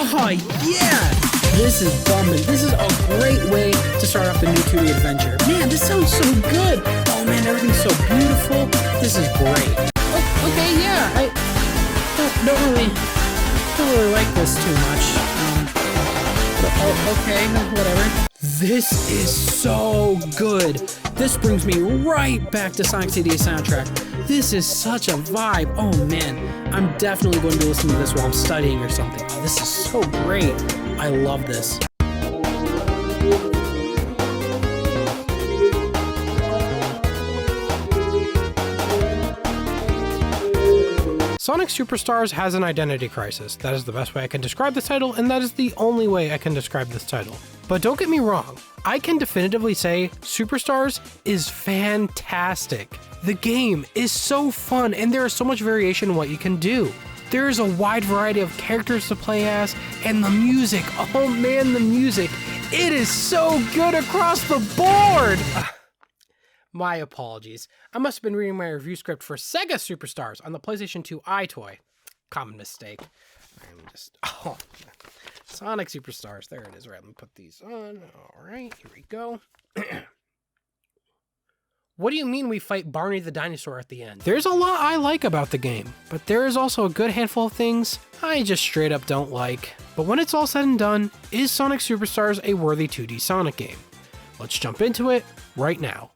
Oh yeah! This is bumping. This is a great way to start off the new 2D adventure. Man, this sounds so good. Oh man, everything's so beautiful. This is great. Oh, okay, yeah. I don't really like this too much. Okay, whatever. This is so good. This brings me right back to Sonic CD's soundtrack. This is such a vibe. Oh man, I'm definitely going to be listening to this while I'm studying or something. Oh, this is so great. I love this. Sonic Superstars has an identity crisis. That is the best way I can describe this title, and that is the only way I can describe this title. But don't get me wrong, I can definitively say Superstars is fantastic. The game is so fun, and there is so much variation in what you can do. There is a wide variety of characters to play as, and the music, oh man, the music, it is so good across the board! My apologies. I must have been reading my review script for Sega Superstars on the PlayStation 2 iToy. Common mistake. Sonic Superstars. There it is. Right, let me put these on. All right, here we go. What do you mean we fight Barney the dinosaur at the end? There's a lot I like about the game, but there is also a good handful of things I just straight up don't like. But when it's all said and done, is Sonic Superstars a worthy 2D Sonic game? Let's jump into it right now.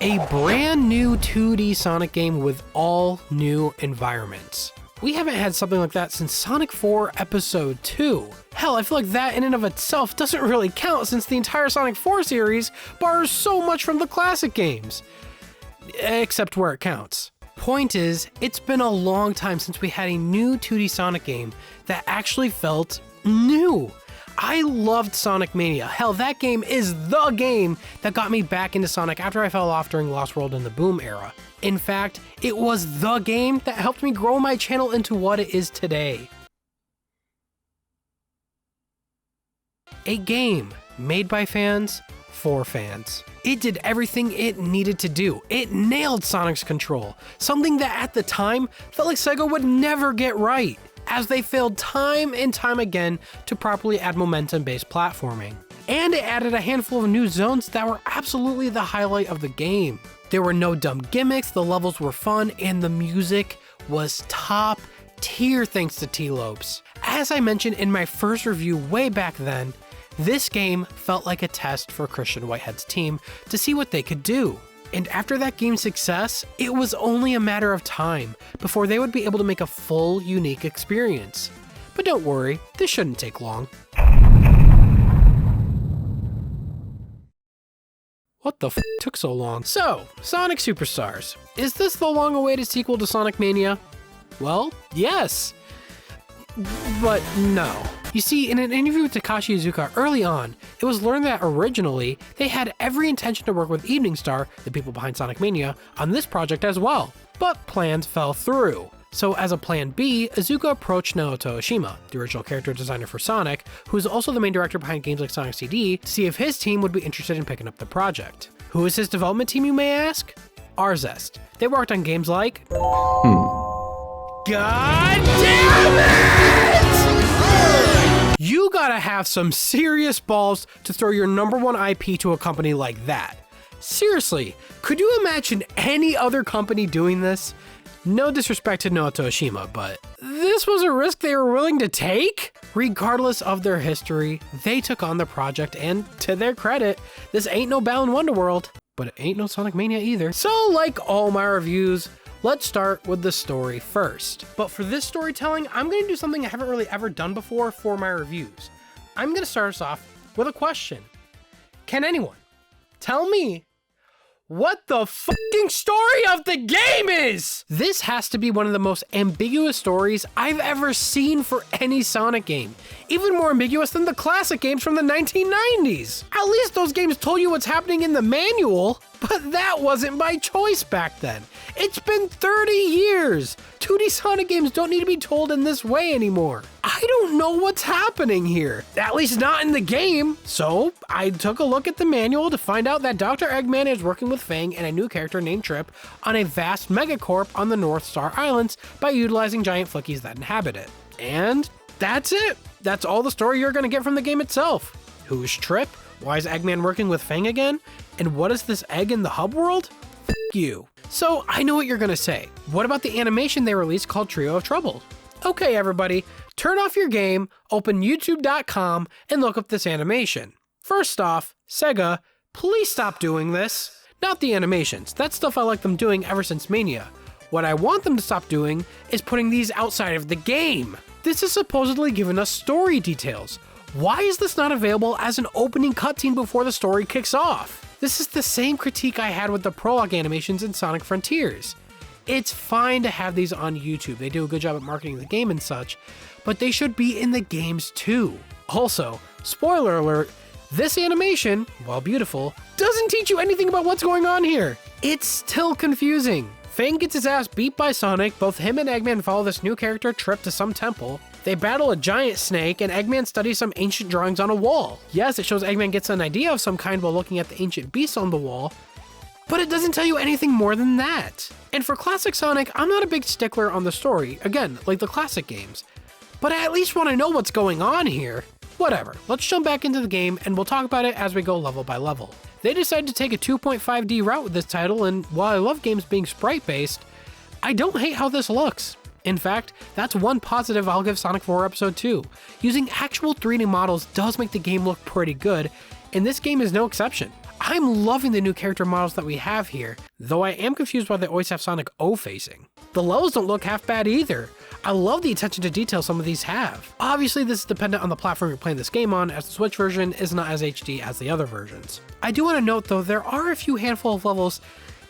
A brand new 2D Sonic game with all new environments. We haven't had something like that since Sonic 4 Episode 2. Hell, I feel like that in and of itself doesn't really count since the entire Sonic 4 series borrows so much from the classic games. Except where it counts. Point is, it's been a long time since we had a new 2D Sonic game that actually felt new. I loved Sonic Mania. Hell, that game is the game that got me back into Sonic after I fell off during Lost World and the Boom era. In fact, it was the game that helped me grow my channel into what it is today. A game made by fans for fans. It did everything it needed to do. It nailed Sonic's control, something that at the time felt like Sega would never get right, as they failed time and time again to properly add momentum-based platforming. And it added a handful of new zones that were absolutely the highlight of the game. There were no dumb gimmicks, the levels were fun, and the music was top tier thanks to T-Lopes. As I mentioned in my first review way back then, this game felt like a test for Christian Whitehead's team to see what they could do. And after that game's success, it was only a matter of time before they would be able to make a full, unique experience. But don't worry, this shouldn't take long. What the f took so long? So, Sonic Superstars. Is this the long-awaited sequel to Sonic Mania? Well, yes. But no. You see, in an interview with Takashi Iizuka early on, it was learned that originally, they had every intention to work with Evening Star, the people behind Sonic Mania, on this project as well. But plans fell through. So as a plan B, Iizuka approached Naoto Oshima, the original character designer for Sonic, who is also the main director behind games like Sonic CD, to see if his team would be interested in picking up the project. Who is his development team, you may ask? Arzest. They worked on games like... God damn it! You gotta have some serious balls to throw your #1 IP to a company like that. Seriously, could you imagine any other company doing this? No disrespect to Naoto Oshima, but this was a risk they were willing to take? Regardless of their history, they took on the project, and to their credit, this ain't no Balan Wonderworld, but it ain't no Sonic Mania either. So like all my reviews, let's start with the story first. But for this storytelling, I'm gonna do something I haven't really ever done before for my reviews. I'm gonna start us off with a question. Can anyone tell me what the fucking story of the game is? This has to be one of the most ambiguous stories I've ever seen for any Sonic game. Even more ambiguous than the classic games from the 1990s. At least those games told you what's happening in the manual, But that wasn't my choice back then. It's been 30 years. 2D Sonic games don't need to be told in this way anymore. I don't know what's happening here, at least not in the game. So I took a look at the manual to find out that Dr. Eggman is working with Fang and a new character named Trip on a vast megacorp on the North Star Islands by utilizing giant flickies that inhabit it. And that's it. That's all the story you're going to get from the game itself. Who's Trip? Why is Eggman working with Fang again? And what is this egg in the hub world? F you. So I know what you're gonna say. What about the animation they released called Trio of Trouble? Okay, everybody, turn off your game, open youtube.com, and look up this animation. First off, Sega, please stop doing this. Not the animations. That's stuff I like them doing ever since Mania. What I want them to stop doing is putting these outside of the game. This is supposedly giving us story details. Why is this not available as an opening cutscene before the story kicks off? This is the same critique I had with the prologue animations in Sonic Frontiers. It's fine to have these on YouTube, they do a good job at marketing the game and such, but they should be in the games too. Also, spoiler alert, this animation, while beautiful, doesn't teach you anything about what's going on here. It's still confusing. Fang gets his ass beat by Sonic, both him and Eggman follow this new character Trip to some temple. They battle a giant snake, and Eggman studies some ancient drawings on a wall. Yes, it shows Eggman gets an idea of some kind while looking at the ancient beasts on the wall, but it doesn't tell you anything more than that. And for classic Sonic, I'm not a big stickler on the story, again, like the classic games, but I at least want to know what's going on here. Whatever, let's jump back into the game and we'll talk about it as we go level by level. They decided to take a 2.5D route with this title, and while I love games being sprite-based, I don't hate how this looks. In fact, that's one positive I'll give Sonic 4 Episode 2. Using actual 3D models does make the game look pretty good, and this game is no exception. I'm loving the new character models that we have here, though I am confused why they always have Sonic O-facing. The levels don't look half bad either. I love the attention to detail some of these have. Obviously, this is dependent on the platform you're playing this game on, as the Switch version is not as HD as the other versions. I do want to note though, there are a few handful of levels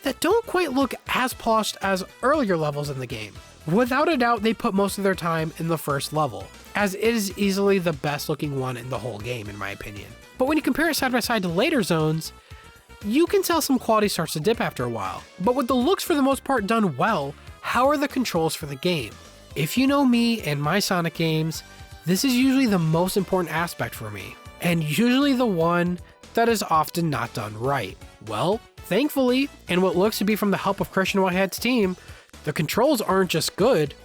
that don't quite look as polished as earlier levels in the game. Without a doubt, they put most of their time in the first level, as it is easily the best looking one in the whole game in my opinion. But when you compare it side by side to later zones, you can tell some quality starts to dip after a while. But with the looks for the most part done well, how are the controls for the game? If you know me and my Sonic games, this is usually the most important aspect for me, and usually the one that is often not done right. Well, thankfully, and what looks to be from the help of Christian Whitehead's team, the controls aren't just good,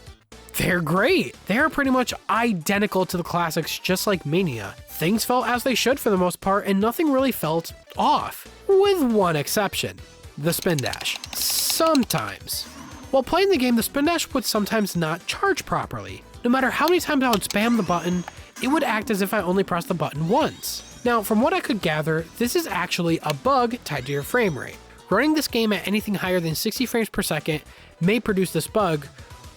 they're great. They are pretty much identical to the classics, just like Mania. Things felt as they should for the most part, and nothing really felt off, with one exception, the spin dash. Sometimes. While playing the game, the spin dash would sometimes not charge properly. No matter how many times I would spam the button, it would act as if I only pressed the button once. Now, from what I could gather, this is actually a bug tied to your frame rate. Running this game at anything higher than 60 frames per second may produce this bug,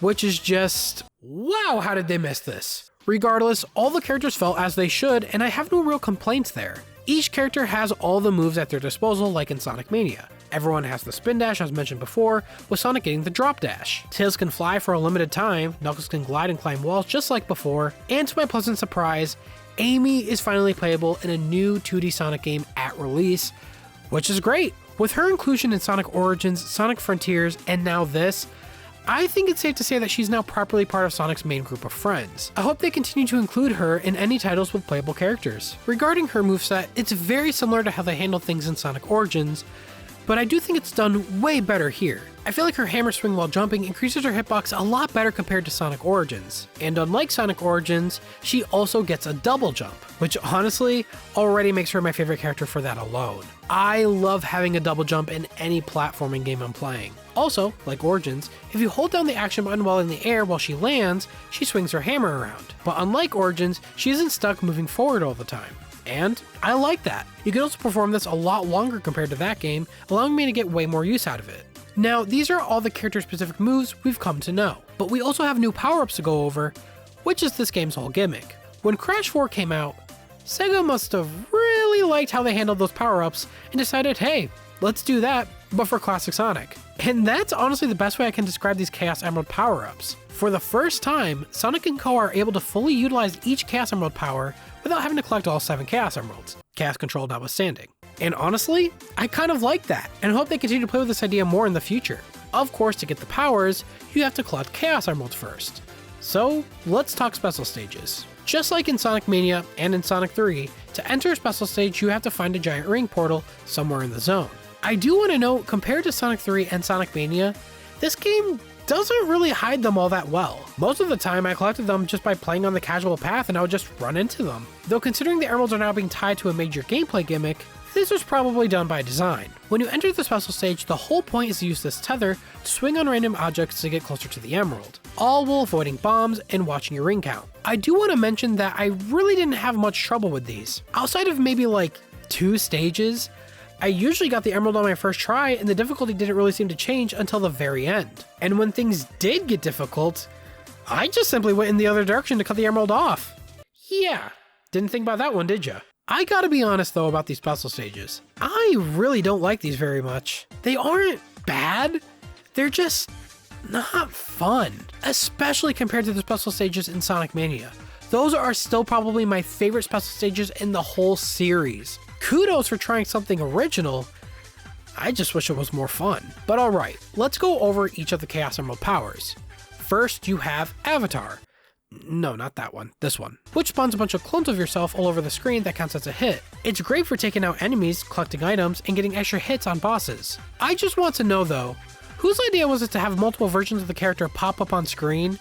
which is just, wow, how did they miss this? Regardless, all the characters felt as they should, and I have no real complaints there. Each character has all the moves at their disposal, like in Sonic Mania. Everyone has the spin dash, as mentioned before, with Sonic getting the drop dash. Tails can fly for a limited time, Knuckles can glide and climb walls just like before, and to my pleasant surprise, Amy is finally playable in a new 2D Sonic game at release, which is great. With her inclusion in Sonic Origins, Sonic Frontiers, and now this, I think it's safe to say that she's now properly part of Sonic's main group of friends. I hope they continue to include her in any titles with playable characters. Regarding her moveset, it's very similar to how they handle things in Sonic Origins, but I do think it's done way better here. I feel like her hammer swing while jumping increases her hitbox a lot better compared to Sonic Origins. And unlike Sonic Origins, she also gets a double jump, which honestly already makes her my favorite character for that alone. I love having a double jump in any platforming game I'm playing. Also, like Origins, if you hold down the action button while in the air while she lands, she swings her hammer around. But unlike Origins, she isn't stuck moving forward all the time. And I like that. You can also perform this a lot longer compared to that game, allowing me to get way more use out of it. Now, these are all the character-specific moves we've come to know, but we also have new power-ups to go over, which is this game's whole gimmick. When Crash 4 came out, Sega must have really liked how they handled those power-ups and decided, hey, let's do that, but for classic Sonic. And that's honestly the best way I can describe these Chaos Emerald power-ups. For the first time, Sonic and Co are able to fully utilize each Chaos Emerald power without having to collect all 7 Chaos Emeralds, Chaos Control notwithstanding. And honestly, I kind of like that, and hope they continue to play with this idea more in the future. Of course, to get the powers, you have to collect Chaos Emeralds first. So, let's talk special stages. Just like in Sonic Mania and in Sonic 3, to enter a special stage you have to find a giant ring portal somewhere in the zone. I do want to note, compared to Sonic 3 and Sonic Mania, this game doesn't really hide them all that well. Most of the time I collected them just by playing on the casual path and I would just run into them. Though considering the emeralds are now being tied to a major gameplay gimmick, this was probably done by design. When you enter the special stage, the whole point is to use this tether to swing on random objects to get closer to the emerald, all while avoiding bombs and watching your ring count. I do want to mention that I really didn't have much trouble with these. Outside of maybe like 2 stages, I usually got the emerald on my first try and the difficulty didn't really seem to change until the very end. And when things did get difficult, I just simply went in the other direction to cut the emerald off. Yeah, didn't think about that one, did ya? I gotta be honest though about these puzzle stages. I really don't like these very much. They aren't bad, they're just not fun, especially compared to the special stages in Sonic Mania. Those are still probably my favorite special stages in the whole series. Kudos for trying something original, I just wish it was more fun. But alright, let's go over each of the Chaos Emerald powers. First, you have Avatar. No, not that one, this one. Which spawns a bunch of clones of yourself all over the screen that counts as a hit. It's great for taking out enemies, collecting items, and getting extra hits on bosses. I just want to know though, whose idea was it to have multiple versions of the character pop up on screen,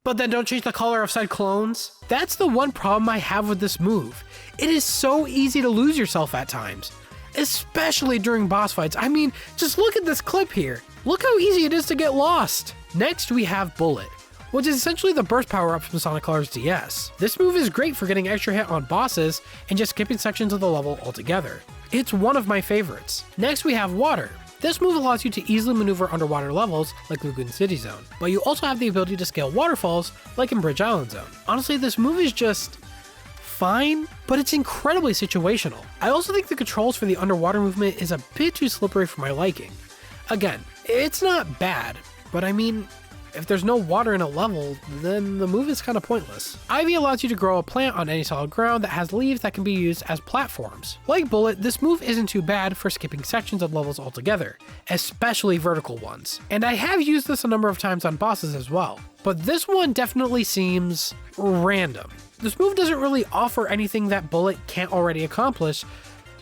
but then don't change the color of said clones? That's the one problem I have with this move. It is so easy to lose yourself at times, especially during boss fights. I mean, just look at this clip here. Look how easy it is to get lost. Next, we have Bullet, which is essentially the burst power-up from Sonic Colors DS. This move is great for getting extra hit on bosses and just skipping sections of the level altogether. It's one of my favorites. Next, we have Water. This move allows you to easily maneuver underwater levels like Lagoon City Zone, but you also have the ability to scale waterfalls like in Bridge Island Zone. Honestly, this move is just fine, but it's incredibly situational. I also think the controls for the underwater movement is a bit too slippery for my liking. Again, it's not bad, but I mean, if there's no water in a level, then the move is kind of pointless. Ivy allows you to grow a plant on any solid ground that has leaves that can be used as platforms. Like Bullet, this move isn't too bad for skipping sections of levels altogether, especially vertical ones. And I have used this a number of times on bosses as well, but this one definitely seems random. This move doesn't really offer anything that Bullet can't already accomplish,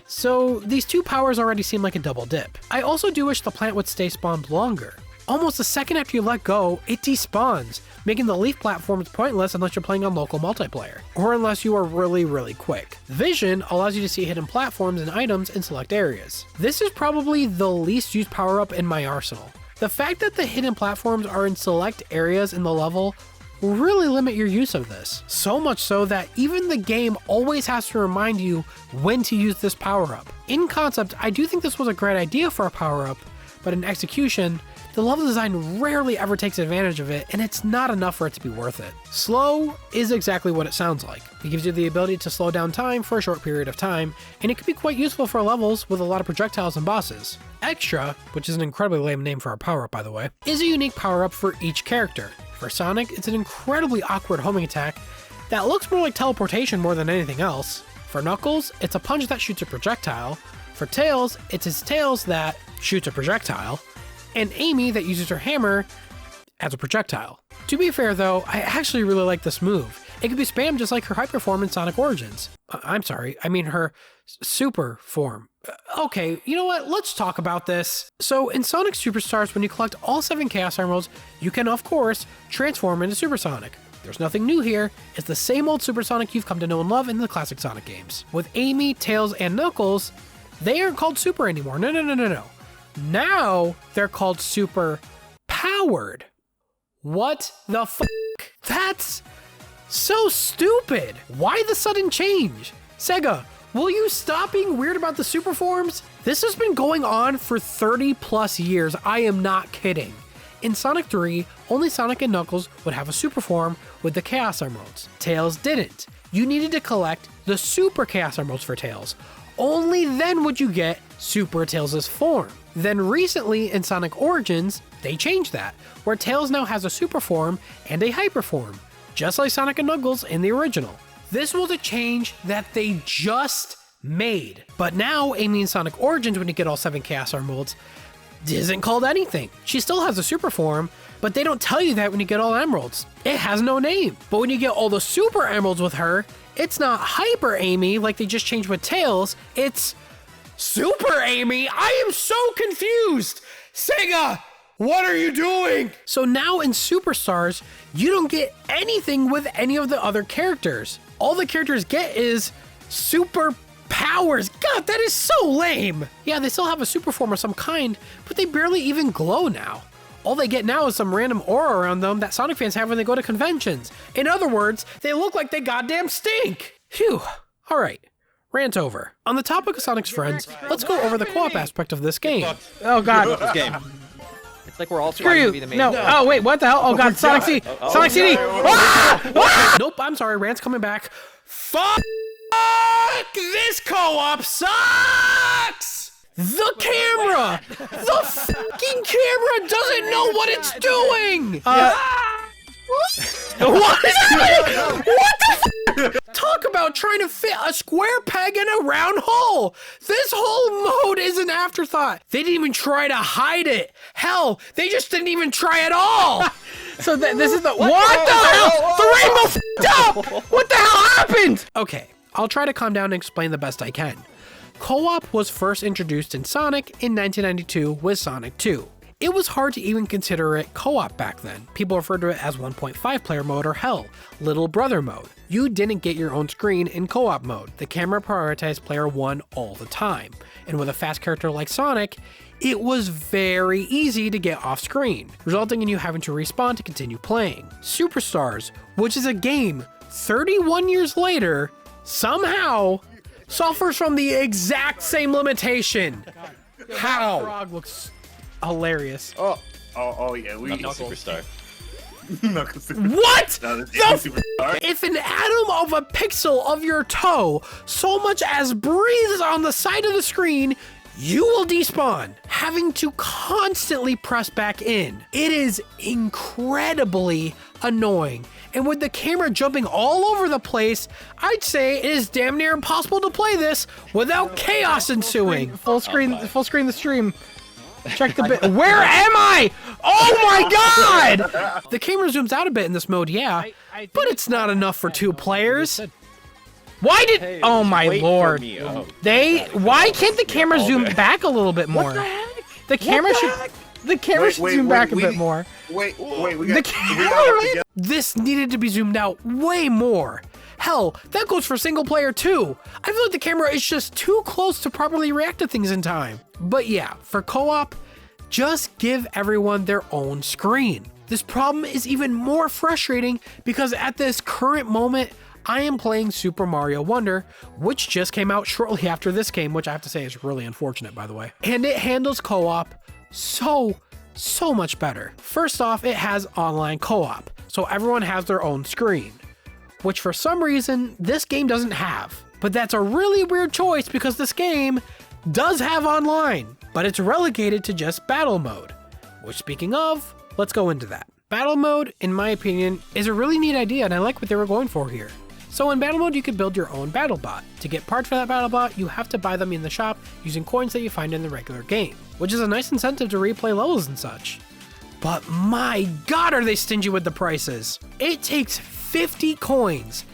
so these 2 powers already seem like a double dip. I also do wish the plant would stay spawned longer. Almost a second after you let go, it despawns, making the leaf platforms pointless unless you're playing on local multiplayer, or unless you are really quick. Vision allows you to see hidden platforms and items in select areas. This is probably the least used power-up in my arsenal. The fact that the hidden platforms are in select areas in the level will really limit your use of this. So much so that even the game always has to remind you when to use this power-up. In concept, I do think this was a great idea for a power-up, but in execution, the level design rarely ever takes advantage of it, and it's not enough for it to be worth it. Slow is exactly what it sounds like. It gives you the ability to slow down time for a short period of time, and it can be quite useful for levels with a lot of projectiles and bosses. Extra, which is an incredibly lame name for a power-up by the way, is a unique power-up for each character. For Sonic, it's an incredibly awkward homing attack that looks more like teleportation more than anything else. For Knuckles, it's a punch that shoots a projectile. For Tails, it's his tails that shoots a projectile. And Amy that uses her hammer as a projectile. To be fair though, I actually really like this move. It can be spammed just like her hyper form in Sonic Origins. I'm sorry, I mean her super form. Okay, you know what, let's talk about this. So in Sonic Superstars, when you collect all 7 Chaos Emeralds, you can of course transform into Super Sonic. There's nothing new here, it's the same old Super Sonic you've come to know and love in the classic Sonic games. With Amy, Tails, and Knuckles, they aren't called Super anymore, no. Now they're called super powered. What the f***? That's so stupid. Why the sudden change? Sega, will you stop being weird about the super forms? This has been going on for 30 plus years. I am not kidding. In Sonic 3, only Sonic and Knuckles would have a super form with the Chaos Emeralds. Tails didn't. You needed to collect the Super Chaos Emeralds for Tails. Only then would you get Super Tails' form. Then recently in Sonic Origins, they changed that, where Tails now has a super form and a hyper form, just like Sonic and Knuckles in the original. This was a change that they just made. But now, Amy in Sonic Origins, when you get all 7 Chaos Emeralds, isn't called anything. She still has a super form, but they don't tell you that when you get all emeralds. It has no name. But when you get all the super emeralds with her, it's not Hyper Amy like they just changed with Tails. It's Super Amy. I am so confused. Sega, what are you doing? So now in Superstars, you don't get anything with any of the other characters. All the characters get is super powers. God, that is so lame. Yeah, they still have a super form of some kind, but they barely even glow now. All they get now is some random aura around them that Sonic fans have when they go to conventions. In other words, they look like they goddamn stink. Phew. All right. Rant over. On the topic of Sonic's friends, let's go over the co-op aspect of this game. Oh god. This game. It's like we're all Screw trying you. to be the main. No. Oh wait, what the hell? Oh god, Sonic CD. Sonic CD. Nope, I'm sorry. Rant's coming back. Fuck! This co-op sucks! The camera! The fucking camera doesn't know what it's doing! What is happening? What the f? Talk about trying to fit a square peg in a round hole! This whole mode is an afterthought. They didn't even try to hide it. Hell, they just didn't even try at all. So this is the what the hell? The rainbow f***ed up! What the hell happened? Okay, I'll try to calm down and explain the best I can. Co-op was first introduced in Sonic in 1992 with Sonic 2. It was hard to even consider it co-op back then. People referred to it as 1.5 player mode or hell, little brother mode. You didn't get your own screen in co-op mode. The camera prioritized player 1 all the time. And with a fast character like Sonic, it was very easy to get off screen, resulting in you having to respawn to continue playing. Superstars, which is a game 31 years later, somehow suffers from the exact same limitation. How? Frog looks hilarious. Oh yeah, we Knuckle Superstar. Knuckle Superstar. What? No, this The ain't Superstar. If an atom of a pixel of your toe so much as breathes on the side of the screen, you will despawn, having to constantly press back in. It is incredibly annoying. And with the camera jumping all over the place, I'd say it is damn near impossible to play this without chaos ensuing. Full screen the stream. Check the bit. Where am I? Oh my god! The camera zooms out a bit in this mode, yeah, but it's not enough for 2 players. Why did? Oh my lord! Why can't the camera zoom back a little bit more? The camera should zoom back a bit more. Wait, we The got camera. This needed to be zoomed out way more. Hell, that goes for single player too. I feel like the camera is just too close to properly react to things in time. But yeah, for co-op, just give everyone their own screen. This problem is even more frustrating because at this current moment, I am playing Super Mario Wonder, which just came out shortly after this game, which I have to say is really unfortunate, by the way. And it handles co-op so much better. First off, it has online co-op, so everyone has their own screen, which for some reason, this game doesn't have. But that's a really weird choice because this game does have online, but it's relegated to just battle mode, which speaking of, let's go into that. Battle mode, in my opinion, is a really neat idea and I like what they were going for here. So in battle mode, you can build your own battle bot. To get parts for that battle bot, you have to buy them in the shop using coins that you find in the regular game, which is a nice incentive to replay levels and such. But my god, are they stingy with the prices. It takes 50 coins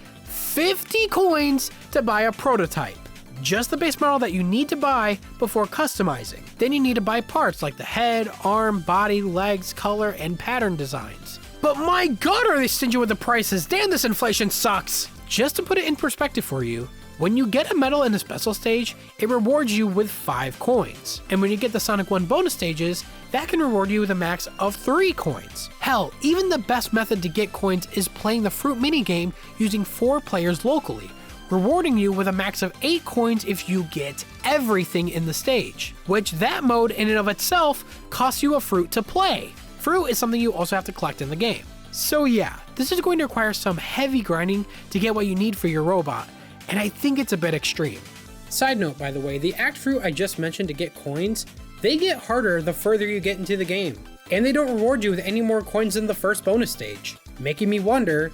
to buy a prototype. Just the base model that you need to buy before customizing. Then you need to buy parts like the head, arm, body, legs, color, and pattern designs. But my god, are they stingy with the prices. Damn, this inflation sucks. Just to put it in perspective for you, when you get a medal in the special stage, it rewards you with 5 coins. And when you get the Sonic 1 bonus stages, that can reward you with a max of 3 coins. Hell, even the best method to get coins is playing the Fruit minigame using 4 players locally, rewarding you with a max of 8 coins if you get everything in the stage, which that mode in and of itself costs you a fruit to play. Fruit is something you also have to collect in the game. So yeah, this is going to require some heavy grinding to get what you need for your robot, and I think it's a bit extreme. Side note, by the way, the act fruit I just mentioned to get coins, they get harder the further you get into the game, and they don't reward you with any more coins than the first bonus stage, making me wonder,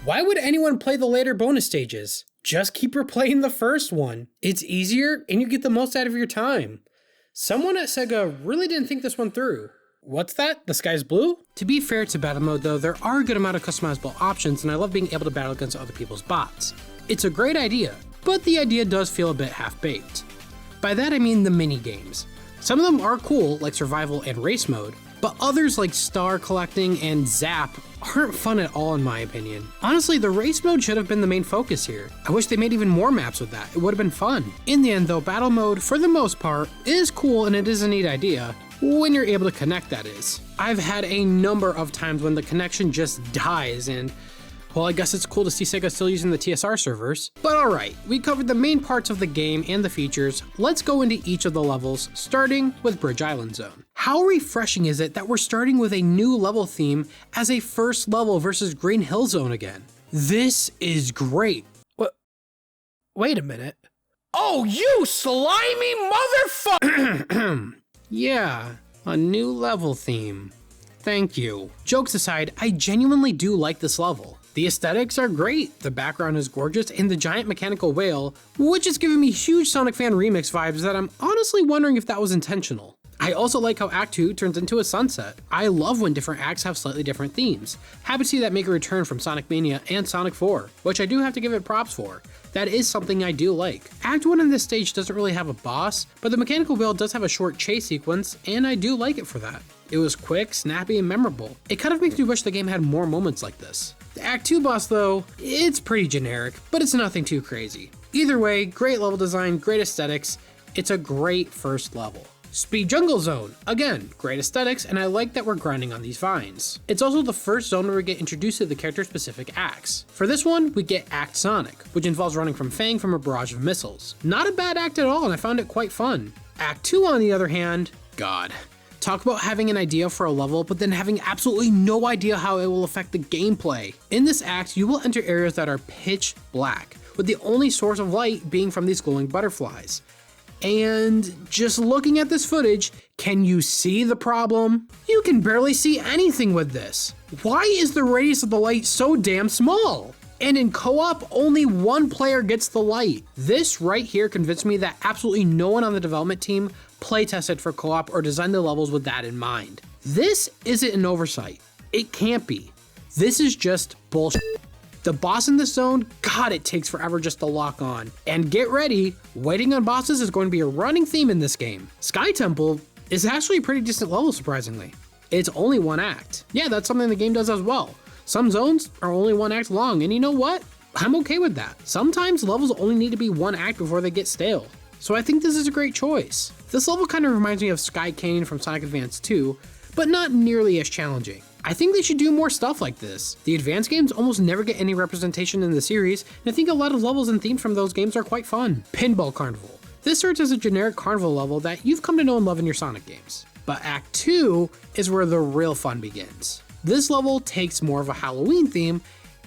why would anyone play the later bonus stages? Just keep replaying the first one. It's easier and you get the most out of your time. Someone at Sega really didn't think this one through. What's that? The sky's blue? To be fair to battle mode though, there are a good amount of customizable options and I love being able to battle against other people's bots. It's a great idea, but the idea does feel a bit half-baked. By that I mean the mini games. Some of them are cool, like survival and race mode, but others like star collecting and zap aren't fun at all in my opinion. Honestly, the race mode should have been the main focus here. I wish they made even more maps with that, it would have been fun. In the end though, battle mode, for the most part, is cool and it is a neat idea, when you're able to connect that is. I've had a number of times when the connection just dies and, well, I guess it's cool to see Sega still using the TSR servers. But alright, we covered the main parts of the game and the features. Let's go into each of the levels, starting with Bridge Island Zone. How refreshing is it that we're starting with a new level theme as a first level versus Green Hill Zone again? This is great. What? Wait a minute. Oh, you slimy motherfucker! Yeah, a new level theme. Thank you. Jokes aside, I genuinely do like this level. The aesthetics are great, the background is gorgeous, and the giant mechanical whale, which is giving me huge Sonic Fan remix vibes that I'm honestly wondering if that was intentional. I also like how Act 2 turns into a sunset. I love when different acts have slightly different themes. Happy to see that make a return from Sonic Mania and Sonic 4, which I do have to give it props for. That is something I do like. Act 1 in this stage doesn't really have a boss, but the mechanical wheel does have a short chase sequence, and I do like it for that. It was quick, snappy, and memorable. It kind of makes me wish the game had more moments like this. The Act 2 boss though, it's pretty generic, but it's nothing too crazy. Either way, great level design, great aesthetics, it's a great first level. Speed Jungle Zone, again, great aesthetics, and I like that we're grinding on these vines. It's also the first zone where we get introduced to the character specific acts. For this one, we get Act Sonic, which involves running from Fang from a barrage of missiles. Not a bad act at all, and I found it quite fun. Act 2 on the other hand, God. Talk about having an idea for a level, but then having absolutely no idea how it will affect the gameplay. In this act, you will enter areas that are pitch black, with the only source of light being from these glowing butterflies. And just looking at this footage, can you see the problem? You can barely see anything with this. Why is the radius of the light so damn small? And in co-op, only one player gets the light. This right here convinced me that absolutely no one on the development team playtested for co-op or designed the levels with that in mind. This isn't an oversight. It can't be. This is just bullshit. The boss in this zone, God, it takes forever just to lock on. And get ready, waiting on bosses is going to be a running theme in this game. Sky Temple is actually a pretty decent level, surprisingly. It's only one act. Yeah, that's something the game does as well. Some zones are only one act long, and you know what? I'm okay with that. Sometimes levels only need to be one act before they get stale. So I think this is a great choice. This level kind of reminds me of Sky Canyon from Sonic Advance 2, but not nearly as challenging. I think they should do more stuff like this. The Advance games almost never get any representation in the series, and I think a lot of levels and themes from those games are quite fun. Pinball Carnival. This serves as a generic carnival level that you've come to know and love in your Sonic games. But Act 2 is where the real fun begins. This level takes more of a Halloween theme,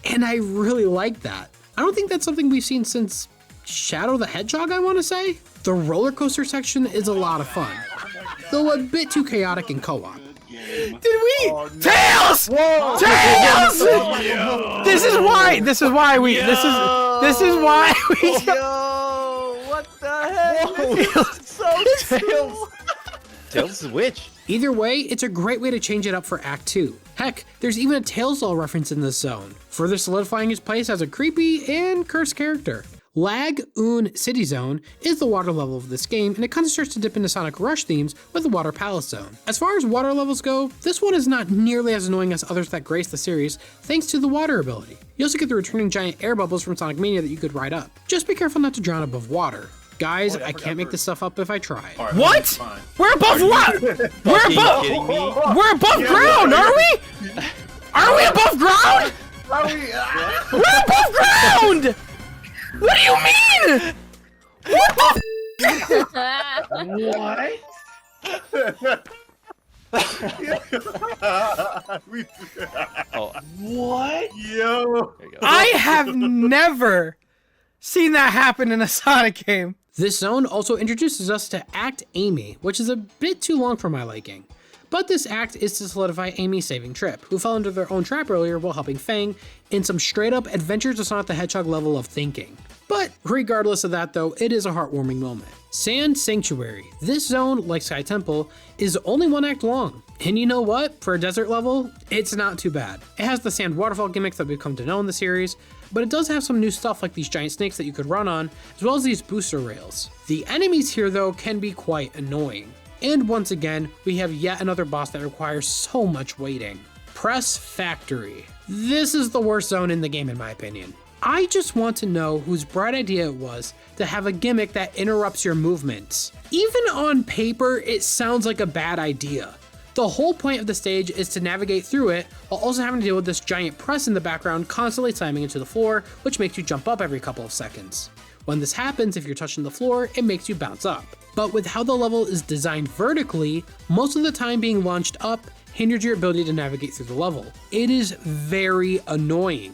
and I really like that. I don't think that's something we've seen since Shadow the Hedgehog, I want to say. The roller coaster section is a lot of fun, though a bit too chaotic in co-op. Did we? Oh, no. Tails! Whoa. Tails! Yo. This is why we. Yo. This is why we. Yo, what the heck? So Tails. Tails is a witch. Either way, it's a great way to change it up for Act 2. Heck, there's even a Tails Doll reference in this zone, further solidifying his place as a creepy and cursed character. Lagoon City Zone is the water level of this game, and it kind of starts to dip into Sonic Rush themes with the Water Palace Zone. As far as water levels go, this one is not nearly as annoying as others that grace the series, thanks to the water ability. You also get the returning giant air bubbles from Sonic Mania that you could ride up. Just be careful not to drown above water. Guys, I can't make this stuff up if I try. Right, what? We're above what? We're above ground, are we? Are we above ground? We're above ground! What do you mean? What the What? What? Yo. I have never seen that happen in a Sonic game. This zone also introduces us to Act Amy, which is a bit too long for my liking. But this act is to solidify Amy saving Trip, who fell into their own trap earlier while helping Fang, in some straight up Adventures of Sonic the Hedgehog level of thinking. But regardless of that though, it is a heartwarming moment. Sand Sanctuary. This zone, like Sky Temple, is only 1 act long. And you know what? For a desert level, it's not too bad. It has the sand waterfall gimmicks that we've come to know in the series, but it does have some new stuff like these giant snakes that you could run on, as well as these booster rails. The enemies here though can be quite annoying. And once again, we have yet another boss that requires so much waiting. Press Factory. This is the worst zone in the game in my opinion. I just want to know whose bright idea it was to have a gimmick that interrupts your movements. Even on paper, it sounds like a bad idea. The whole point of the stage is to navigate through it while also having to deal with this giant press in the background constantly slamming into the floor, which makes you jump up every couple of seconds. When this happens, if you're touching the floor, it makes you bounce up. But with how the level is designed vertically, most of the time being launched up hinders your ability to navigate through the level. It is very annoying.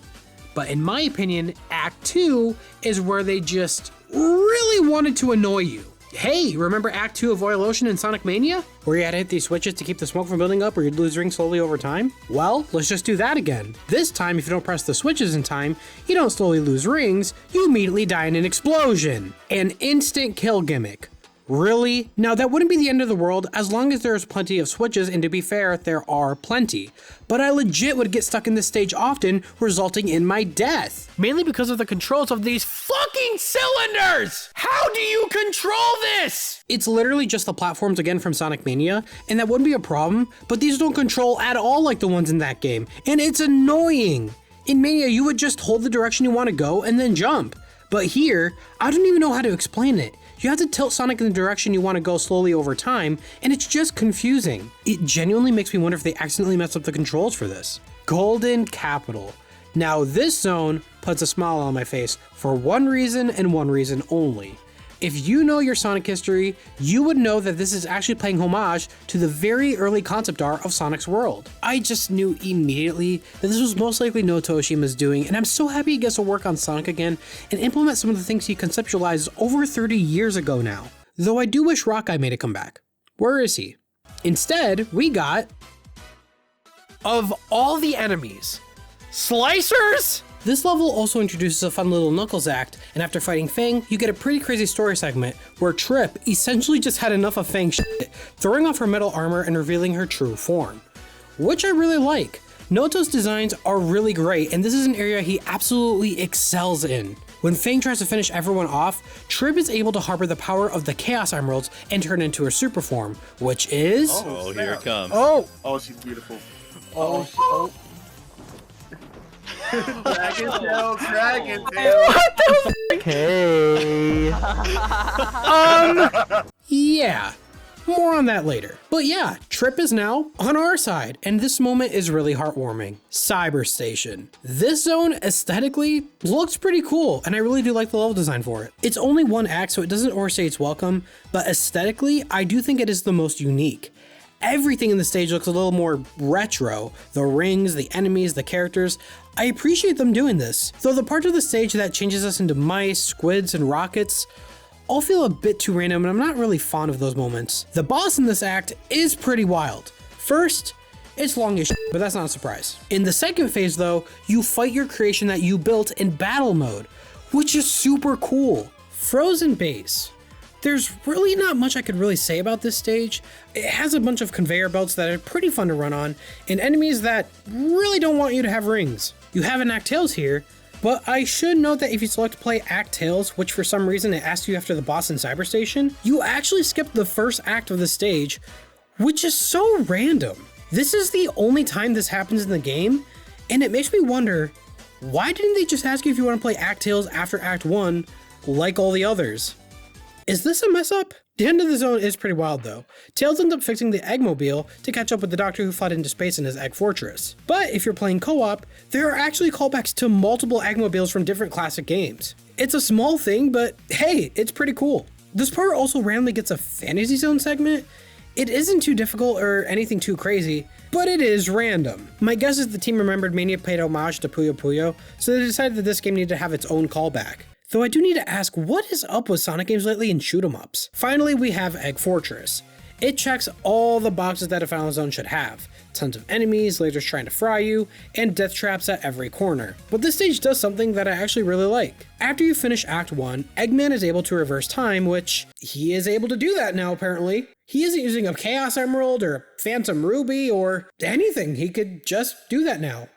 But in my opinion, Act 2 is where they just really wanted to annoy you. Hey, remember Act 2 of Oil Ocean and Sonic Mania? Where you had to hit these switches to keep the smoke from building up or you'd lose rings slowly over time? Well, let's just do that again. This time, if you don't press the switches in time, you don't slowly lose rings, you immediately die in an explosion. An instant kill gimmick. Really? Now that wouldn't be the end of the world as long as there's plenty of switches, and to be fair, there are plenty. But I legit would get stuck in this stage often, resulting in my death. Mainly because of the controls of these fucking cylinders! How do you control this? It's literally just the platforms again from Sonic Mania, and that wouldn't be a problem, but these don't control at all like the ones in that game, and it's annoying. In Mania, you would just hold the direction you want to go and then jump. But here, I don't even know how to explain it. You have to tilt Sonic in the direction you want to go slowly over time, and it's just confusing. It genuinely makes me wonder if they accidentally messed up the controls for this. Golden Capital. Now this zone puts a smile on my face for one reason and one reason only. If you know your Sonic history, you would know that this is actually paying homage to the very early concept art of Sonic's world. I just knew immediately that this was most likely Noto Oshima's doing, and I'm so happy he gets to work on Sonic again and implement some of the things he conceptualized over 30 years ago now. Though I do wish Rockeye made a comeback. Where is he? Instead, we got... Of all the enemies, Slicers? This level also introduces a fun little Knuckles act, and after fighting Fang, you get a pretty crazy story segment where Trip essentially just had enough of Fang's shit, throwing off her metal armor and revealing her true form. Which I really like. Noto's designs are really great, and this is an area he absolutely excels in. When Fang tries to finish everyone off, Trip is able to harbor the power of the Chaos Emeralds and turn into her super form, which is... Oh, here it comes. Oh, she's beautiful. Oh. Dragon tail. Okay. Yeah, more on that later. But yeah, Trip is now on our side, and this moment is really heartwarming. Cyber Station. This zone aesthetically looks pretty cool, and I really do like the level design for it. It's only 1 act, so it doesn't overstay its welcome, but aesthetically, I do think it is the most unique. Everything in the stage looks a little more retro. The rings, the enemies, the characters. I appreciate them doing this, though the part of the stage that changes us into mice, squids, and rockets all feel a bit too random, and I'm not really fond of those moments. The boss in this act is pretty wild. First, it's long as shit, but that's not a surprise. In the second phase though, you fight your creation that you built in battle mode, which is super cool. Frozen Base. There's really not much I could really say about this stage. It has a bunch of conveyor belts that are pretty fun to run on, and enemies that really don't want you to have rings. You have an Act Tails here, but I should note that if you select play Act Tails, which for some reason it asks you after the boss in Cyber Station, you actually skip the first act of the stage, which is so random. This is the only time this happens in the game, and it makes me wonder, why didn't they just ask you if you want to play Act Tails after Act 1, like all the others? Is this a mess up? The end of the zone is pretty wild though. Tails ends up fixing the Eggmobile to catch up with the Doctor who fled into space in his Egg Fortress. But if you're playing co-op, there are actually callbacks to multiple Eggmobiles from different classic games. It's a small thing, but hey, it's pretty cool. This part also randomly gets a Fantasy Zone segment. It isn't too difficult or anything too crazy, but it is random. My guess is the team remembered Mania paid homage to Puyo Puyo, so they decided that this game needed to have its own callback. Though I do need to ask, what is up with Sonic games lately and shoot 'em ups? Finally, we have Egg Fortress. It checks all the boxes that a Final Zone should have. Tons of enemies, lasers trying to fry you, and death traps at every corner. But this stage does something that I actually really like. After you finish Act 1, Eggman is able to reverse time, which he is able to do that now apparently. He isn't using a Chaos Emerald or a Phantom Ruby or anything, he could just do that now.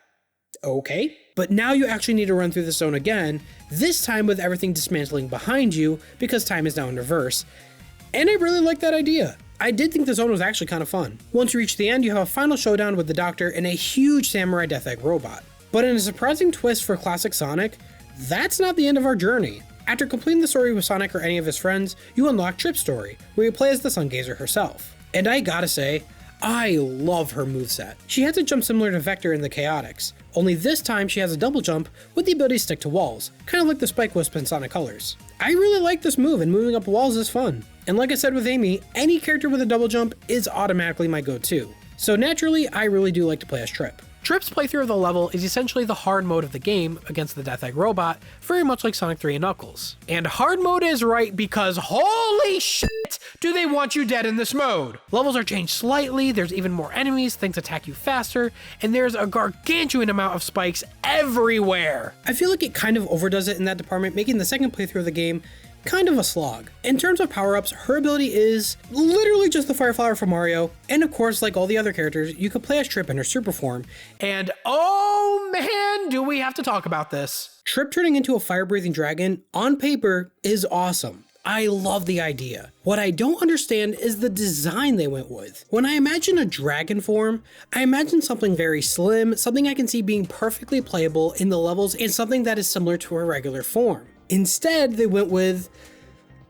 Okay. But now you actually need to run through the zone again, this time with everything dismantling behind you because time is now in reverse. And I really like that idea. I did think the zone was actually kind of fun. Once you reach the end, you have a final showdown with the Doctor and a huge Samurai Death Egg robot. But in a surprising twist for classic Sonic, that's not the end of our journey. After completing the story with Sonic or any of his friends, you unlock Trip's story, where you play as the Sun Gazer herself. And I gotta say, I love her moveset. She has a jump similar to Vector in the Chaotix, only this time she has a double jump with the ability to stick to walls, kind of like the Spike Wisp in Sonic Colors. I really like this move, and moving up walls is fun. And like I said with Amy, any character with a double jump is automatically my go-to. So naturally, I really do like to play as Trip. Trip's playthrough of the level is essentially the hard mode of the game against the Death Egg robot, very much like Sonic 3 and Knuckles. And hard mode is right because holy shit, do they want you dead in this mode! Levels are changed slightly, there's even more enemies, things attack you faster, and there's a gargantuan amount of spikes everywhere! I feel like it kind of overdoes it in that department, making the second playthrough of the game kind of a slog. In terms of power-ups, her ability is literally just the Fire Flower from Mario, and of course, like all the other characters, you can play as Trip in her super form. And oh man, do we have to talk about this. Trip turning into a fire-breathing dragon, on paper, is awesome. I love the idea. What I don't understand is the design they went with. When I imagine a dragon form, I imagine something very slim, something I can see being perfectly playable in the levels, and something that is similar to her regular form. Instead, they went with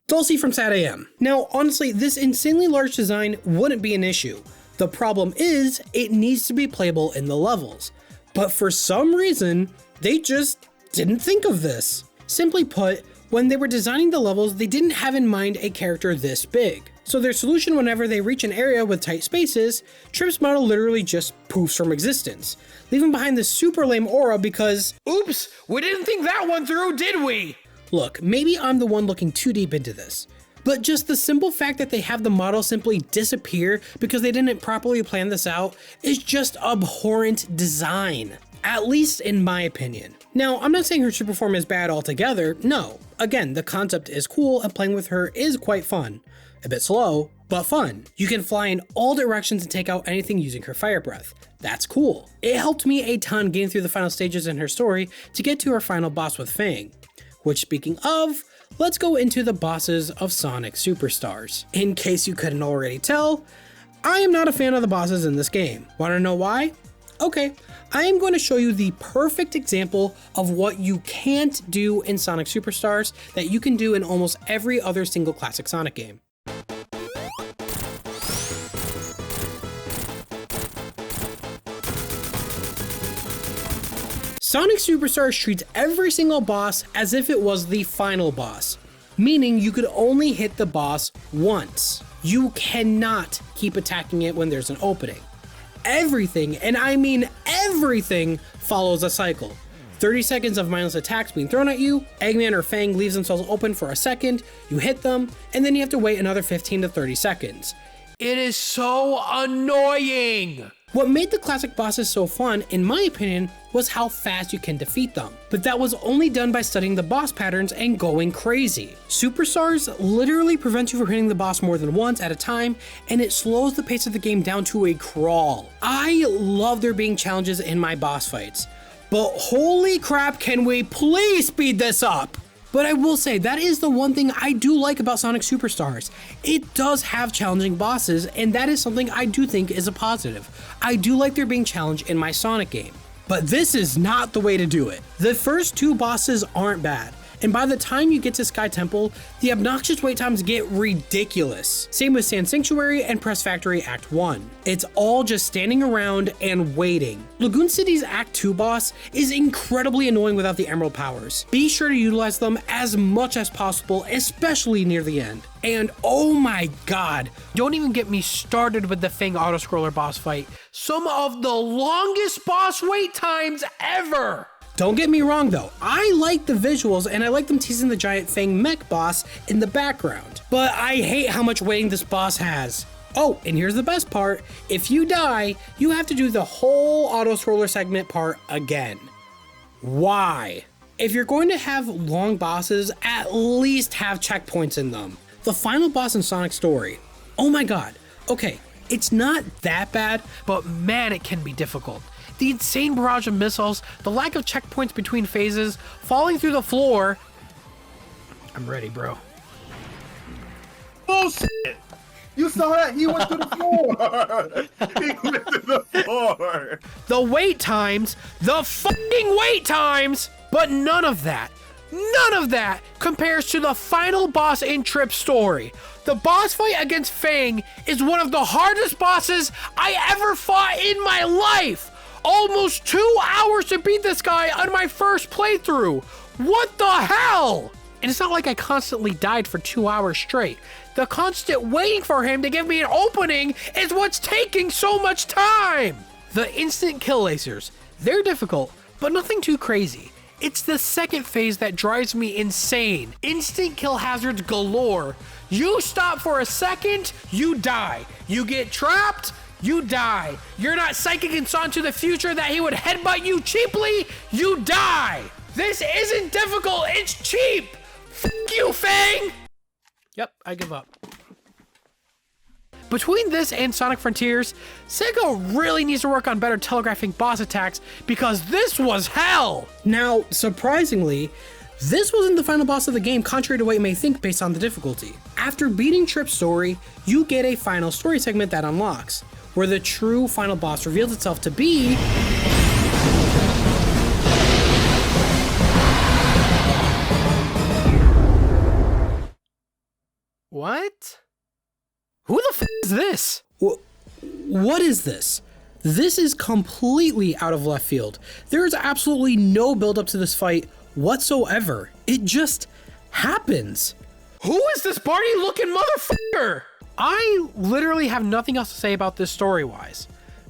Dulcie from Sad AM. Now, honestly, this insanely large design wouldn't be an issue. The problem is, it needs to be playable in the levels. But for some reason, they just didn't think of this. Simply put, when they were designing the levels, they didn't have in mind a character this big. So their solution whenever they reach an area with tight spaces, Trip's model literally just poofs from existence, leaving behind this super lame aura because, oops, we didn't think that one through, did we? Look, maybe I'm the one looking too deep into this, but just the simple fact that they have the model simply disappear because they didn't properly plan this out is just abhorrent design. At least in my opinion. Now, I'm not saying her super form is bad altogether, no. Again, the concept is cool and playing with her is quite fun. A bit slow, but fun. You can fly in all directions and take out anything using her fire breath. That's cool. It helped me a ton getting through the final stages in her story to get to her final boss with Fang. Which, speaking of, let's go into the bosses of Sonic Superstars. In case you couldn't already tell, I am not a fan of the bosses in this game. Wanna know why? Okay, I am going to show you the perfect example of what you can't do in Sonic Superstars that you can do in almost every other single classic Sonic game. Sonic Superstars treats every single boss as if it was the final boss, meaning you could only hit the boss once. You cannot keep attacking it when there's an opening. Everything, and I mean everything, follows a cycle. 30 seconds of mindless attacks being thrown at you, Eggman or Fang leaves themselves open for a second, you hit them, and then you have to wait another 15 to 30 seconds. It is so annoying! What made the classic bosses so fun, in my opinion, was how fast you can defeat them. But that was only done by studying the boss patterns and going crazy. Superstars literally prevent you from hitting the boss more than once at a time, and it slows the pace of the game down to a crawl. I love there being challenges in my boss fights, but holy crap, can we please speed this up? But I will say, that is the one thing I do like about Sonic Superstars. It does have challenging bosses, and that is something I do think is a positive. I do like there being challenge in my Sonic game. But this is not the way to do it. The first two bosses aren't bad, and by the time you get to Sky Temple, the obnoxious wait times get ridiculous. Same with Sand Sanctuary and Press Factory Act 1. It's all just standing around and waiting. Lagoon City's Act 2 boss is incredibly annoying without the Emerald powers. Be sure to utilize them as much as possible, especially near the end. And oh my god, don't even get me started with the Fang Autoscroller boss fight. Some of the longest boss wait times ever! Don't get me wrong though, I like the visuals and I like them teasing the giant Fang mech boss in the background. But I hate how much waiting this boss has. Oh, and here's the best part. If you die, you have to do the whole auto-scroller segment part again. Why? If you're going to have long bosses, at least have checkpoints in them. The final boss in Sonic Story. Oh my god. Okay, it's not that bad, But man, it can be difficult. The insane barrage of missiles, the lack of checkpoints between phases, falling through the floor. I'm ready, bro. Bullshit! You saw that? He went to the floor! He went to the floor! The wait times, the fucking wait times! But none of that compares to the final boss in Trip's story. The boss fight against Fang is one of the hardest bosses I ever fought in my life. Almost 2 hours to beat this guy on my first playthrough. What the hell? And it's not like I constantly died for 2 hours straight. The constant waiting for him to give me an opening is what's taking so much time. The instant kill lasers, they're difficult, but nothing too crazy. It's the second phase that drives me insane. Instant kill hazards galore. You stop for a second, you die. You get trapped, you die. You're not psychic and saw into the future that he would headbutt you cheaply, you die. This isn't difficult, it's cheap. F you, Fang! Yep, I give up. Between this and Sonic Frontiers, Sega really needs to work on better telegraphing boss attacks because this was hell! Now, surprisingly, this wasn't the final boss of the game, contrary to what you may think based on the difficulty. After beating Trip's story, you get a final story segment that unlocks, where the true final boss reveals itself to be... What? Who the f is this? What is this? This is completely out of left field. There is absolutely no build up to this fight whatsoever. It just happens. Who is this Barney looking motherfucker? I literally have nothing else to say about this story-wise.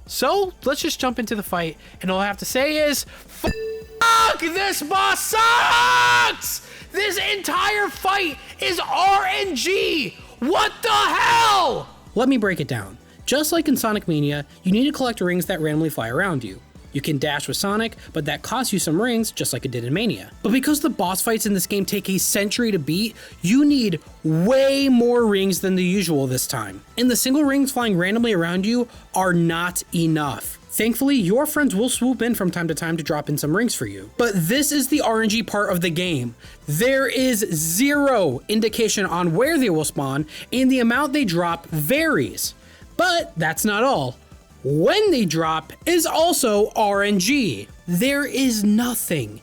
So let's just jump into the fight, and all I have to say is, fuck, this boss sucks! This entire fight is RNG! What the hell? Let me break it down. Just like in Sonic Mania, you need to collect rings that randomly fly around you. You can dash with Sonic, but that costs you some rings just like it did in Mania. But because the boss fights in this game take a century to beat, you need way more rings than the usual this time. And the single rings flying randomly around you are not enough. Thankfully, your friends will swoop in from time to time to drop in some rings for you. But this is the RNG part of the game. There is zero indication on where they will spawn, and the amount they drop varies. But that's not all. When they drop is also RNG. There is nothing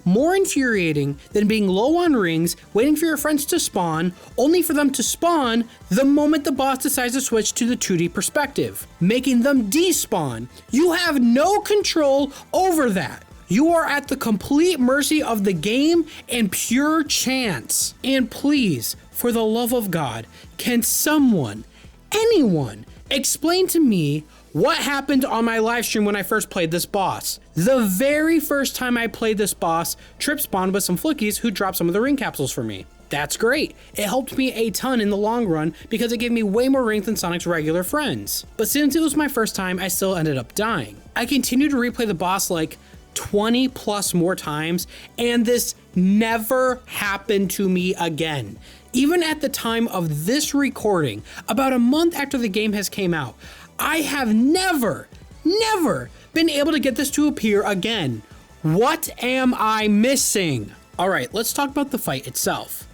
more infuriating than being low on rings, waiting for your friends to spawn, only for them to spawn the moment the boss decides to switch to the 2D perspective, making them despawn. You have no control over that. You are at the complete mercy of the game and pure chance. And please, for the love of God, can someone, anyone, explain to me what happened on my live stream when I first played this boss? The very first time I played this boss, Trip spawned with some flickies who dropped some of the ring capsules for me. That's great. It helped me a ton in the long run because it gave me way more rings than Sonic's regular friends. But since it was my first time, I still ended up dying. I continued to replay the boss like 20 plus more times, and this never happened to me again. Even at the time of this recording, about a month after the game has came out, I have never been able to get this to appear again. What am I missing? All right, let's talk about the fight itself.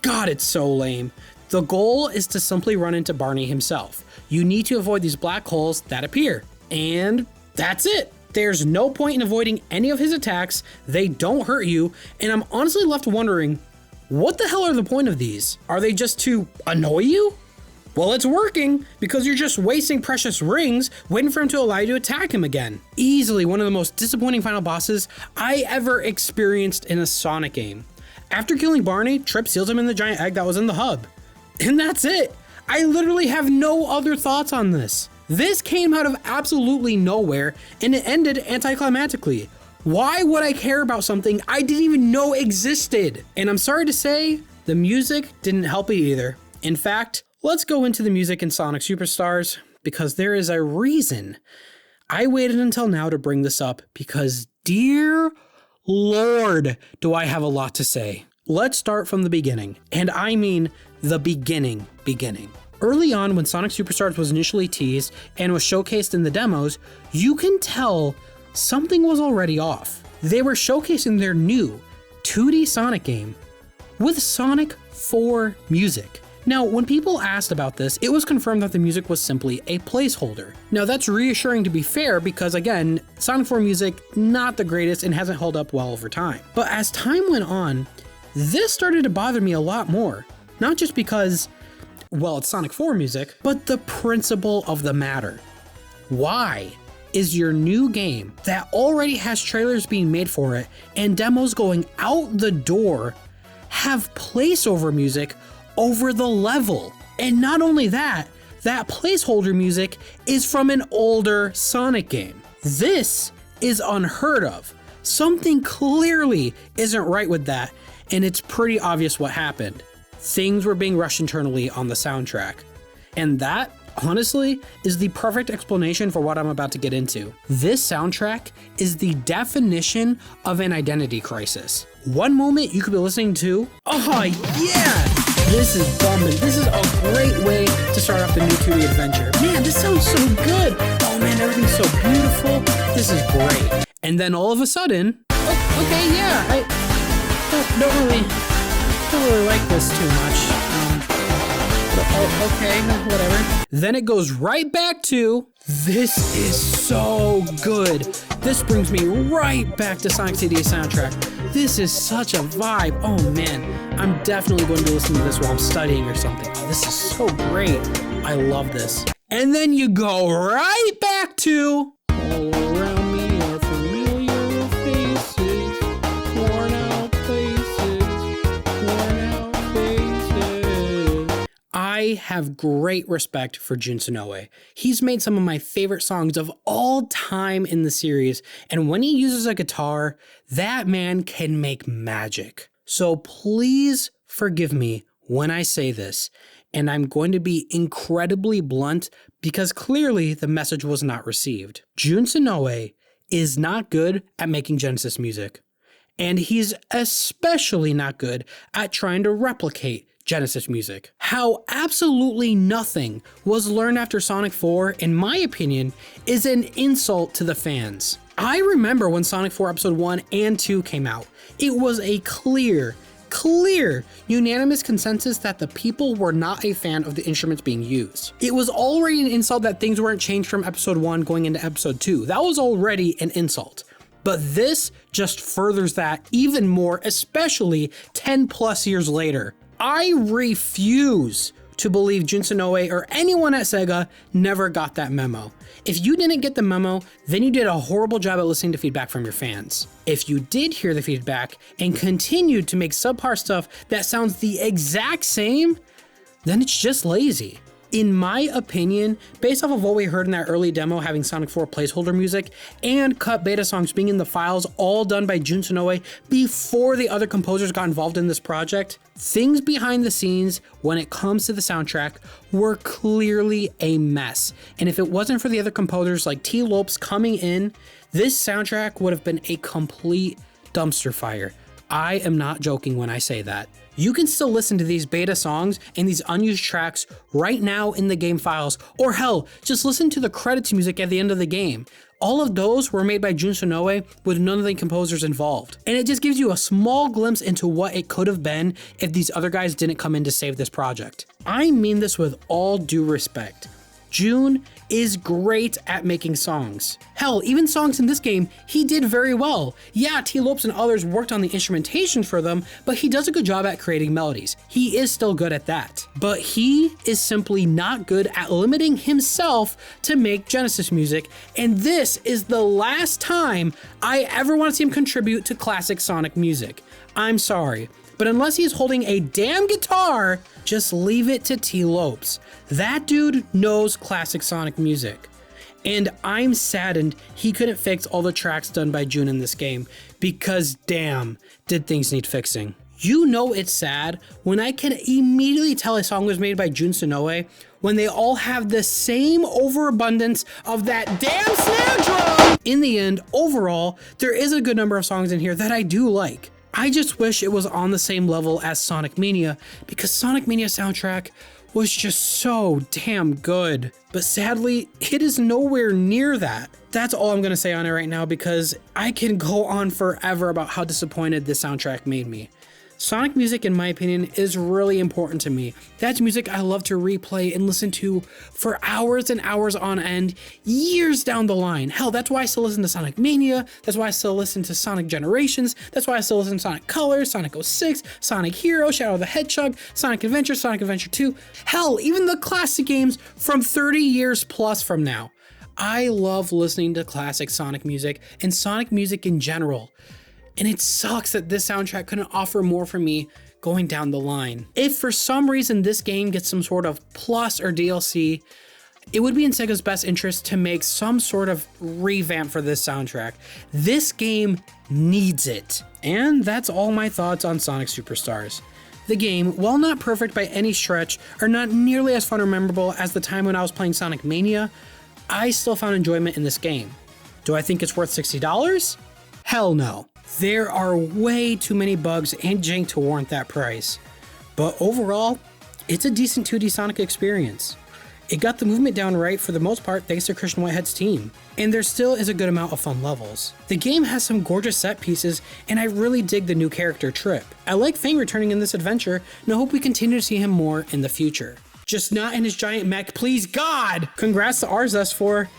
God, it's so lame. The goal is to simply run into Barney himself. You need to avoid these black holes that appear, and that's it. There's no point in avoiding any of his attacks. They don't hurt you, and I'm honestly left wondering, what the hell are the point of these? Are they just to annoy you? Well, it's working, because you're just wasting precious rings waiting for him to allow you to attack him again. Easily one of the most disappointing final bosses I ever experienced in a Sonic game. After killing Barney, Trip seals him in the giant egg that was in the hub. And that's it. I literally have no other thoughts on this. This came out of absolutely nowhere, and it ended anticlimactically. Why would I care about something I didn't even know existed? And I'm sorry to say, the music didn't help it either. In fact, let's go into the music in Sonic Superstars, because there is a reason I waited until now to bring this up, because dear Lord, do I have a lot to say. Let's start from the beginning, and I mean the beginning. Early on, when Sonic Superstars was initially teased and was showcased in the demos, you can tell something was already off. They were showcasing their new 2D Sonic game with Sonic 4 music. Now, when people asked about this, it was confirmed that the music was simply a placeholder. Now, that's reassuring to be fair because, again, Sonic 4 music, not the greatest and hasn't held up well over time. But as time went on, this started to bother me a lot more. Not just because, well, it's Sonic 4 music, but the principle of the matter. Why is your new game that already has trailers being made for it and demos going out the door have placeover music over the level? And not only that, that placeholder music is from an older Sonic game. This is unheard of. Something clearly isn't right with that, and it's pretty obvious what happened. Things were being rushed internally on the soundtrack. And that, honestly, is the perfect explanation for what I'm about to get into. This soundtrack is the definition of an identity crisis. One moment you could be listening to, oh yeah, this is bumping. This is a great way to start off the new 2D adventure. Man, this sounds so good. Oh man, everything's so beautiful. This is great. And then all of a sudden, oh, okay, yeah, I don't really like this too much. Okay, whatever. Then it goes right back to, this is so good. This brings me right back to Sonic CD soundtrack. This is such a vibe. Oh man, I'm definitely going to be listening to this while I'm studying or something. Oh, this is so great. I love this. And then you go right back to, all around me are familiar faces, worn out places, worn out faces. I have great respect for Jun Sonoe. He's made some of my favorite songs of all time in the series, and when he uses a guitar, that man can make magic. So please forgive me when I say this, and I'm going to be incredibly blunt because clearly the message was not received. Jun Sonoe is not good at making Genesis music, and he's especially not good at trying to replicate Genesis music. How absolutely nothing was learned after Sonic 4, in my opinion, is an insult to the fans. I remember when Sonic 4 Episode 1 and 2 came out, it was a clear, unanimous consensus that the people were not a fan of the instruments being used. It was already an insult that things weren't changed from Episode 1 going into Episode 2. That was already an insult. But this just furthers that even more, especially 10 plus years later. I refuse to believe Jun Sonoe or anyone at Sega never got that memo. If you didn't get the memo, then you did a horrible job at listening to feedback from your fans. If you did hear the feedback and continued to make subpar stuff that sounds the exact same, then it's just lazy. In my opinion, based off of what we heard in that early demo having Sonic 4 placeholder music and cut beta songs being in the files all done by Jun Sonoe before the other composers got involved in this project, things behind the scenes when it comes to the soundtrack were clearly a mess. And if it wasn't for the other composers like T. Lopes coming in, this soundtrack would have been a complete dumpster fire. I am not joking when I say that. You can still listen to these beta songs and these unused tracks right now in the game files, or hell, just listen to the credits music at the end of the game. All of those were made by Jun Sonoe with none of the composers involved. And it just gives you a small glimpse into what it could have been if these other guys didn't come in to save this project. I mean this with all due respect. Jun is great at making songs. Hell, even songs in this game, he did very well. Yeah, T. Lopes and others worked on the instrumentation for them, but he does a good job at creating melodies. He is still good at that. But he is simply not good at limiting himself to make Genesis music, and this is the last time I ever want to see him contribute to classic Sonic music. I'm sorry, but unless he's holding a damn guitar, just leave it to T. Lopes. That dude knows classic Sonic music. And I'm saddened he couldn't fix all the tracks done by Jun in this game, because damn, did things need fixing. You know it's sad when I can immediately tell a song was made by Jun Sonoe when they all have the same overabundance of that damn snare drum. In the end, overall, there is a good number of songs in here that I do like. I just wish it was on the same level as Sonic Mania, because Sonic Mania soundtrack was just so damn good. But sadly, it is nowhere near that. That's all I'm gonna say on it right now, because I can go on forever about how disappointed this soundtrack made me. Sonic music, in my opinion, is really important to me. That's music I love to replay and listen to for hours and hours on end, years down the line. Hell, that's why I still listen to Sonic Mania. That's why I still listen to Sonic Generations. That's why I still listen to Sonic Colors, Sonic 06, Sonic Hero, Shadow of the Hedgehog, Sonic Adventure 2. Hell, even the classic games from 30 years plus from now. I love listening to classic Sonic music and Sonic music in general. And it sucks that this soundtrack couldn't offer more for me going down the line. If for some reason this game gets some sort of plus or DLC, it would be in Sega's best interest to make some sort of revamp for this soundtrack. This game needs it. And that's all my thoughts on Sonic Superstars. The game, while not perfect by any stretch, or not nearly as fun or memorable as the time when I was playing Sonic Mania, I still found enjoyment in this game. Do I think it's worth $60? Hell no. There are way too many bugs and jank to warrant that price. But overall, it's a decent 2D Sonic experience. It got the movement down right for the most part thanks to Christian Whitehead's team, and there still is a good amount of fun levels. The game has some gorgeous set pieces, and I really dig the new character Trip. I like Fang returning in this adventure, and I hope we continue to see him more in the future. Just not in his giant mech, please God! Congrats to Arzest for,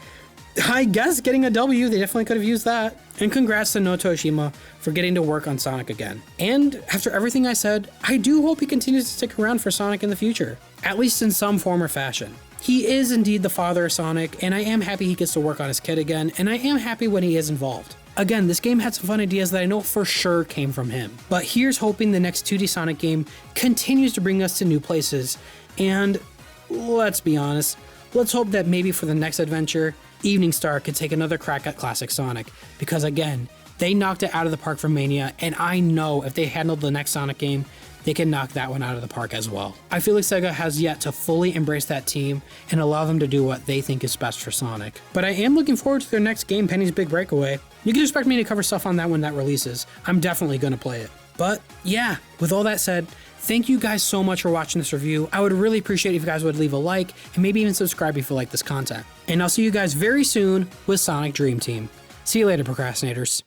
I guess, getting a W. They definitely could have used that. And congrats to Noto Oshima for getting to work on Sonic again. And after everything I said, I do hope he continues to stick around for Sonic in the future, at least in some form or fashion. He is indeed the father of Sonic, and I am happy he gets to work on his kid again, and I am happy when he is involved. Again, this game had some fun ideas that I know for sure came from him. But here's hoping the next 2D Sonic game continues to bring us to new places, and let's be honest, let's hope that maybe for the next adventure, Evening Star could take another crack at classic Sonic, because again, they knocked it out of the park for Mania, and I know if they handled the next Sonic game, they can knock that one out of the park as well. I feel like Sega has yet to fully embrace that team and allow them to do what they think is best for Sonic. But I am looking forward to their next game, Penny's Big Breakaway. You can expect me to cover stuff on that when that releases. I'm definitely gonna play it. But yeah, with all that said, thank you guys so much for watching this review. I would really appreciate if you guys would leave a like and maybe even subscribe if you like this content. And I'll see you guys very soon with Sonic Dream Team. See you later, procrastinators.